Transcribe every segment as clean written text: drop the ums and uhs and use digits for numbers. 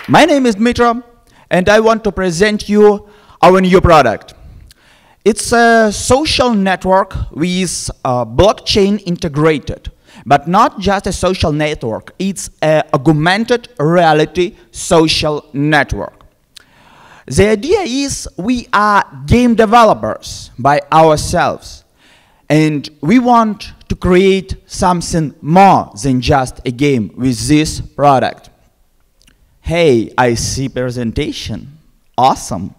My name is Dmytro, and I want to present you our new product. It's a social network with blockchain integrated, but not just a social network, it's an augmented reality social network. The idea is we are game developers by ourselves, and we want to create something more than just a game with this product. Hey, I see presentation. Awesome.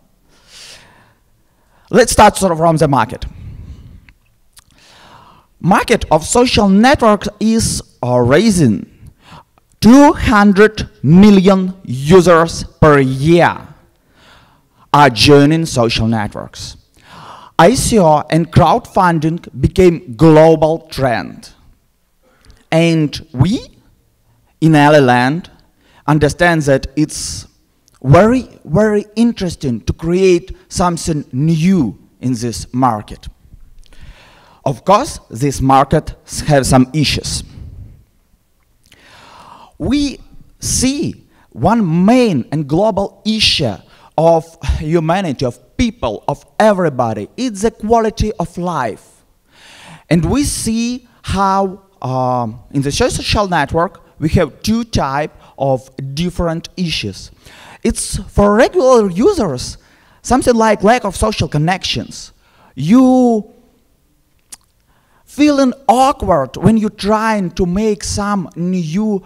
Let's start from the market. Market of social networks is raising 200 million users per year are joining social networks. ICO and crowdfunding became global trend. And we, in LA land, understand that it's very, very interesting to create something new in this market. Of course, this market has some issues. We see one main and global issue of humanity, of people, of everybody. It's the quality of life. And we see how in the social network we have two types of different issues. It's for regular users, something like lack of social connections. You feeling awkward when you're trying to make some new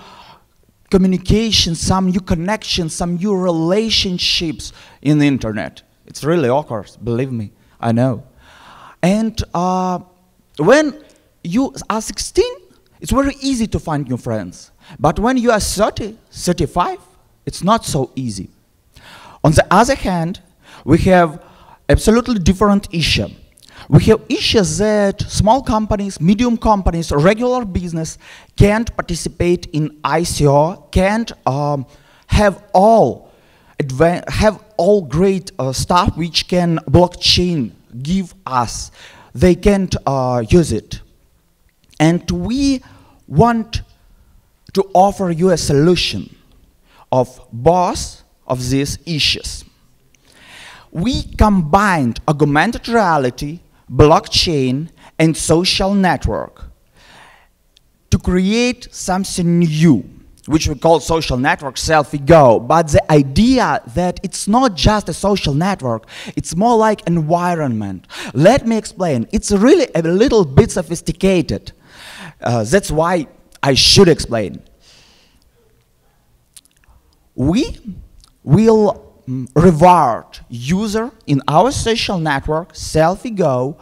communication, some new connections, some new relationships in the internet. It's really awkward, believe me, I know. And when you are 16, it's very easy to find new friends. But when you are 30, 35, it's not so easy. On the other hand, we have absolutely different issue. We have issues that small companies, medium companies, regular business can't participate in ICO, can't have all great stuff which can blockchain give us. They can't use it. And we want to offer you a solution of both of these issues. We combined augmented reality, blockchain, and social network to create something new, which we call social network SelfieGo. But the idea that it's not just a social network, it's more like environment. Let me explain. It's really a little bit sophisticated. That's why I should explain. We will reward user in our social network, SelfieGo,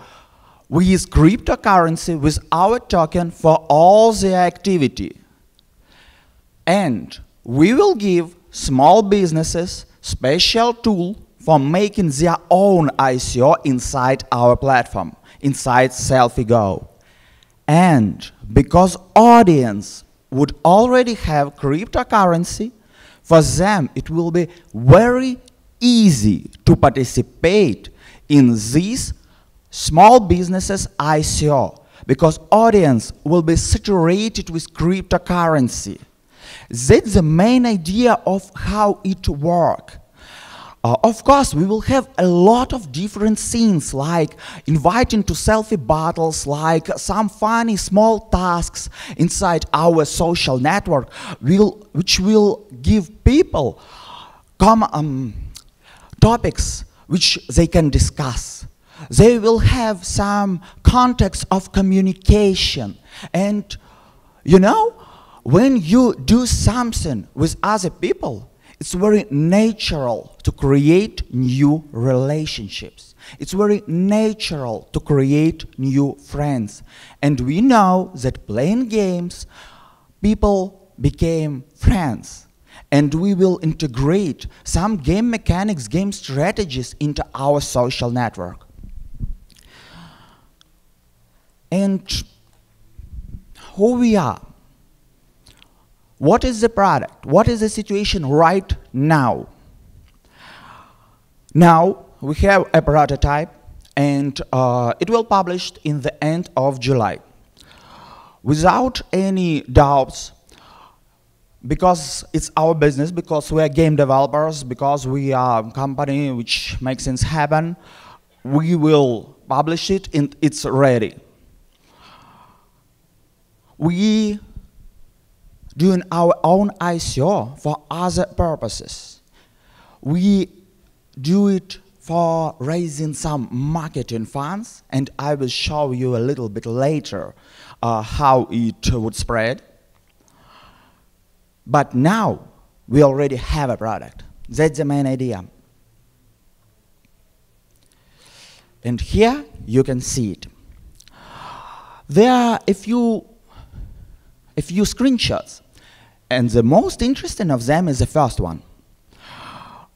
with cryptocurrency, with our token for all the activity. And we will give small businesses special tool for making their own ICO inside our platform, inside SelfieGo. And because audience would already have cryptocurrency, for them it will be very easy to participate in these small businesses ICO, because audience will be saturated with cryptocurrency. That's the main idea of how it works. Of course, we will have a lot of different scenes, like inviting to selfie battles, like some funny small tasks inside our social network, which will give people topics which they can discuss. They will have some context of communication. And you know, when you do something with other people, it's very natural to create new relationships. It's very natural to create new friends. And we know that playing games, people became friends. And we will integrate some game mechanics, game strategies into our social network. And who we are? What is the product? What is the situation right now? Now we have a prototype, and it will be published in the end of July. Without any doubts, because it's our business, because we are game developers, because we are a company which makes things happen, we will publish it and it's ready. We doing our own ICO for other purposes. We do it for raising some marketing funds, and I will show you a little bit later how it would spread. But now we already have a product. That's the main idea. And here you can see it. There are a few screenshots, and the most interesting of them is the first one.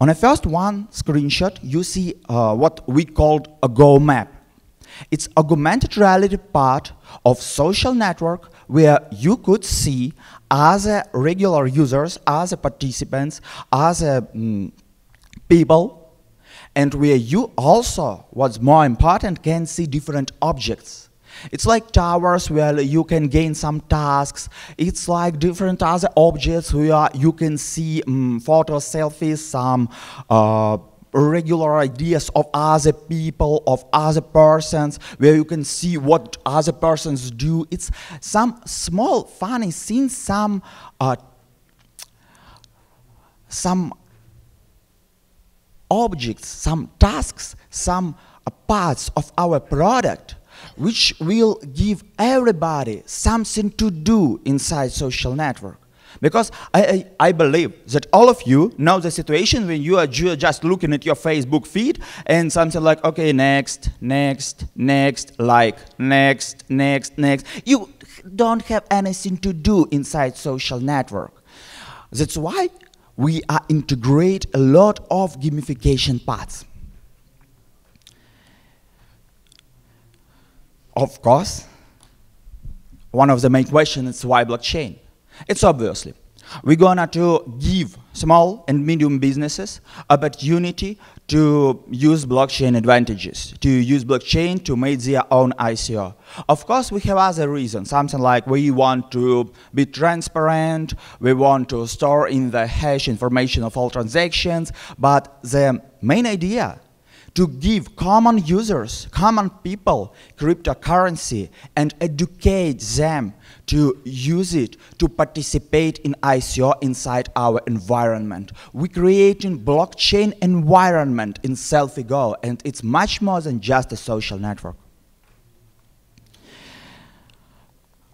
On the first one screenshot, you see what we called a Go map. It's augmented reality part of social network where you could see other regular users, other participants, other people, and where you also, what's more important, can see different objects. It's like towers where you can gain some tasks. It's like different other objects where you can see photos, selfies, some regular ideas of other people, of other persons, where you can see what other persons do. It's some small funny scenes, some objects, some tasks, some parts of our product, which will give everybody something to do inside social network. Because I believe that all of you know the situation when you are just looking at your Facebook feed and something like, okay, next, next, next, like, next, next, next. You don't have anything to do inside social network. That's why we are integrate a lot of gamification parts. Of course, one of the main questions is why blockchain? It's obviously, we're gonna to give small and medium businesses opportunity to use blockchain advantages, to use blockchain to make their own ICO. Of course, we have other reasons, something like we want to be transparent, we want to store in the hash information of all transactions, but the main idea to give common users, common people, cryptocurrency and educate them to use it, to participate in ICO inside our environment. We're creating blockchain environment in SelfieGo, and it's much more than just a social network.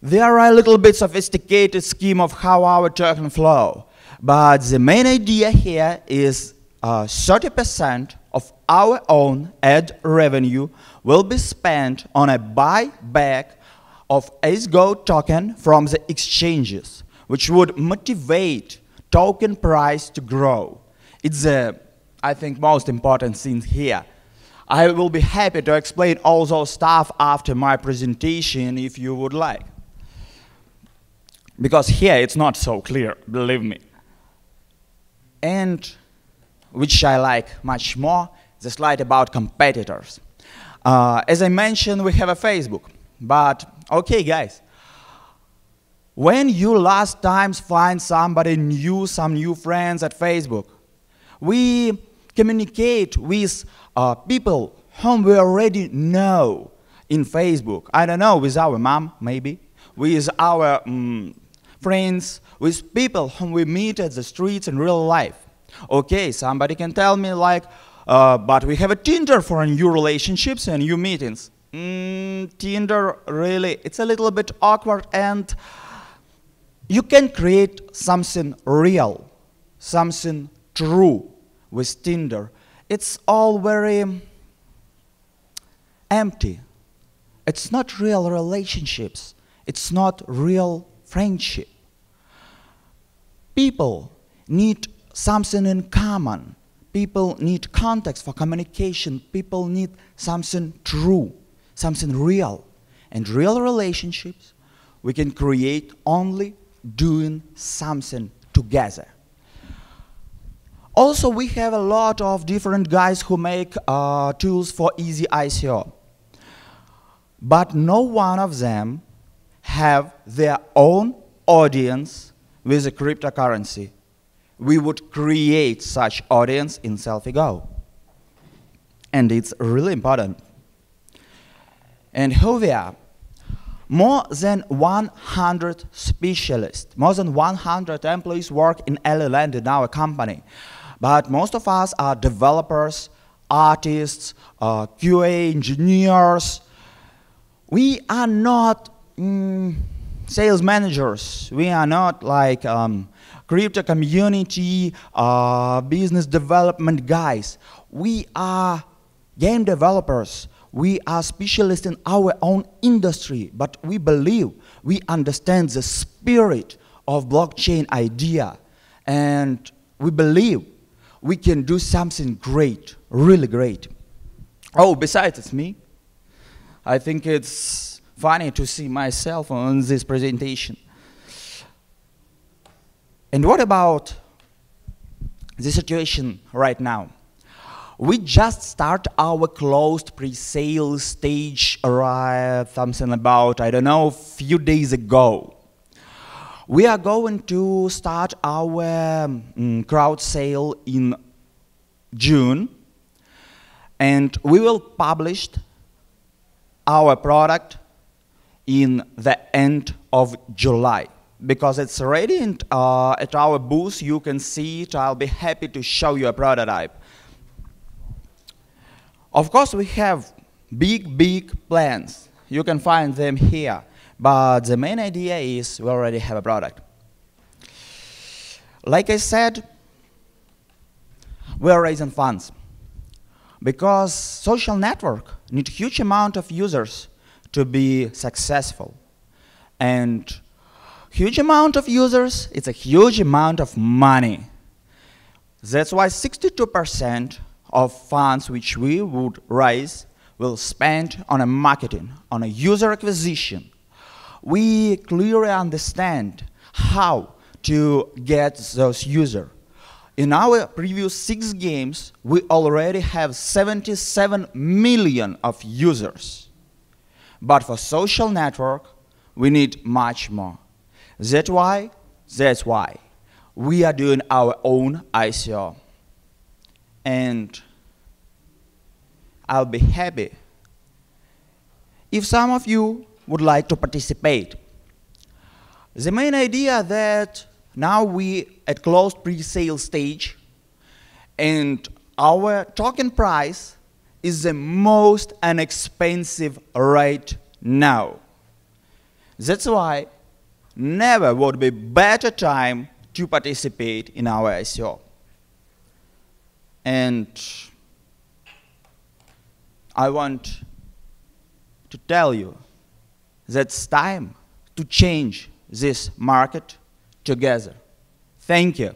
There are a little bit sophisticated scheme of how our token flow, but the main idea here is 30% of our own ad revenue will be spent on a buyback of SelfieGo token from the exchanges, which would motivate token price to grow. It's the, I think, most important thing here. I will be happy to explain all those stuff after my presentation if you would like. Because here it's not so clear, believe me. And which I like much more, the slide about competitors. As I mentioned, we have a Facebook, but okay guys, when you last times find somebody new, some new friends at Facebook, we communicate with people whom we already know in Facebook. I don't know, with our mom maybe, with our friends, with people whom we meet at the streets in real life. Okay, somebody can tell me like, but we have a Tinder for new relationships and new meetings. Tinder, really, it's a little bit awkward, and you can create something real, something true with Tinder. It's all very empty. It's not real relationships. It's not real friendship. People need something in common. People need context for communication. People need something true, something real. And real relationships we can create only doing something together. Also, we have a lot of different guys who make tools for easy ICO. But no one of them have their own audience with a cryptocurrency, we would create such audience in SelfieGo. And it's really important. And here we are. More than 100 specialists, more than 100 employees work in LLand in our company. But most of us are developers, artists, QA engineers. We are not sales managers. We are not like crypto community, business development guys. We are game developers. We are specialists in our own industry, but we believe we understand the spirit of blockchain idea, and we believe we can do something great, really great. Oh, besides it's me, I think it's funny to see myself on this presentation. And what about the situation right now? We just start our closed pre-sale stage something about, I don't know, a few days ago. We are going to start our crowd sale in June, and we will publish our product in the end of July. Because it's ready and, at our booth, you can see it. I'll be happy to show you a prototype. Of course, we have big plans. You can find them here. But the main idea is we already have a product. Like I said, we are raising funds. Because social network need huge amount of users to be successful. And huge amount of users, it's a huge amount of money. That's why 62% of funds which we would raise will spend on a marketing, on a user acquisition. We clearly understand how to get those users. In our previous 6 games, we already have 77 million of users. But for social network, we need much more. That's why we are doing our own ICO. And I'll be happy if some of you would like to participate. The main idea that now we at closed pre-sale stage, and our token price is the most inexpensive right now. That's why never would be better time to participate in our ICO. And I want to tell you that it's time to change this market together. Thank you.